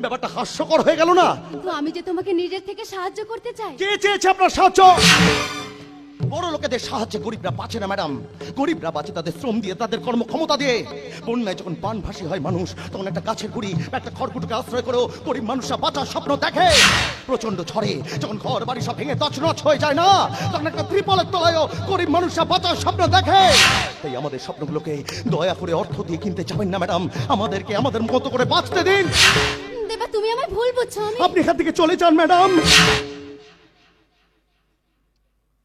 ব্যাপারটা হাস্যকর হয়ে গেল না? তো আমি যে তোমাকে নিজের থেকে সাহায্য করতে চাই। কে চেয়েছে আপনার সাহায্য? বড় লোকেদের সাহায্যে গরিবরা বাঁচে না ম্যাডাম। গরিবরা বাঁচে তাদের শ্রম দিয়ে, তাদের কর্মক্ষমতা দিয়ে। বন্যায় যখন বানভাসী হয় মানুষ, তখন একটা গাছের গুড়ি, একটা খড়কুটোকে আশ্রয় করেও গরিব মানুষরা বাঁচার স্বপ্ন দেখে। প্রচন্ড ঝড়ে যখন ঘর বাড়ি সব ভেঙে তছনছ হয়ে যায় না, তখন একটা ত্রিপলের তলায়ও গরিব মানুষরা বাঁচার স্বপ্ন দেখে। তাই আমাদের স্বপ্নগুলোকে দয়া করে অর্থ দিয়ে কিনতে যাবেন না ম্যাডাম। আমাদেরকে আমাদের মতো করে বাঁচতে দিন। দেবা, তুমি আমায় ভুল বুঝছো। আপনি এখান থেকে চলে যান ম্যাডাম,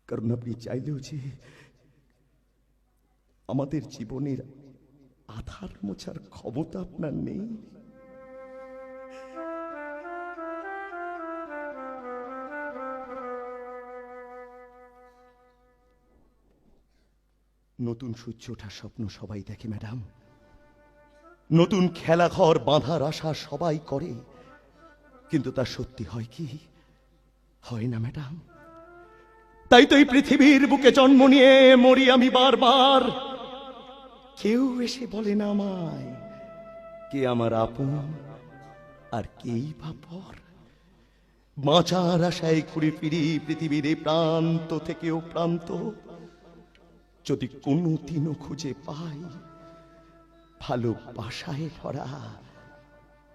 কারণ আপনি চাইলেও যে আমাদের জীবনের আধার মোছার ক্ষমতা আপনার নেই। নতুন সূর্য ওঠার স্বপ্ন সবাই দেখে ম্যাডাম। নতুন খেলাঘর বাঁধার আশা সবাই করে, কিন্তু তা সত্যি হয় কি? হয় না ম্যাডাম। তাই তো এই পৃথিবীর বুকে জন্ম নিয়ে মরি আমি বারবার। কেউ এসে বলে না আমায় কে আমার আপন আর কেই বা পর। বাঁচার আশায় ঘুরে ফিরি পৃথিবীর এই প্রান্ত থেকে ও প্রান্ত। যদি কোনো দিনও খুঁজে পাই ভালোবাসায় ভরা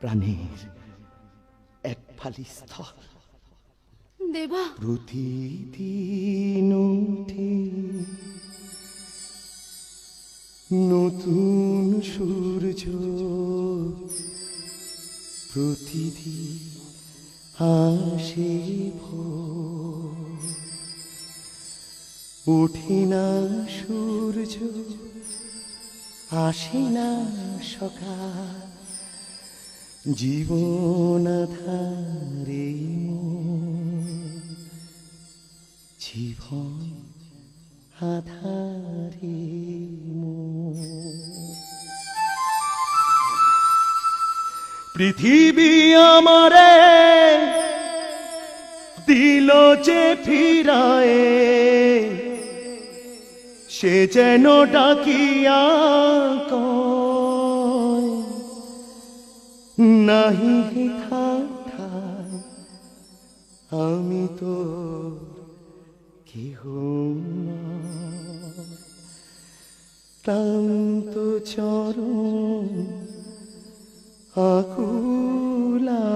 প্রাণের এক ফালি স্থল। দেবা, প্রতিদিন উঠে নতুন সূর্য, প্রতিদিন আসে ভোর। ওঠে না সূর্য, আসে না সকাল, জীবন আধারে জীবন আধারে। পৃথিবী আমারে দিল যে ফিরায়ে, সে যেন ডাকিয়া কয় নাহি থাকা আমি তো কেহ নয়। ক্লান্ত চরণ আকুলাধারে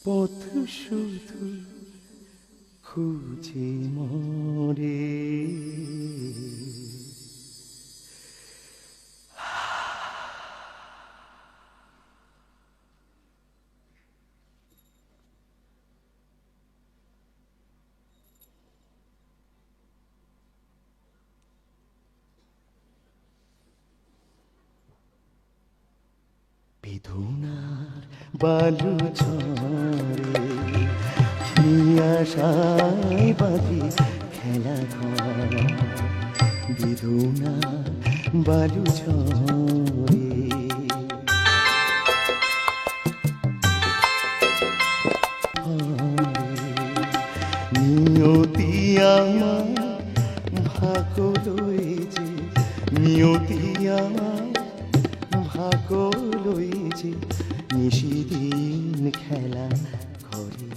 পথ শুধু খুঁজে মরে। বেদনার বালু ঝরে আশায় বাঁধি খেলা ঘর। বেদনার বালু ঝরে নিয়তি আমার ভাগ লয়েছে, নিয়তি আমার ভাগ লয়েছে নিশিদিন খেলা ঘরে।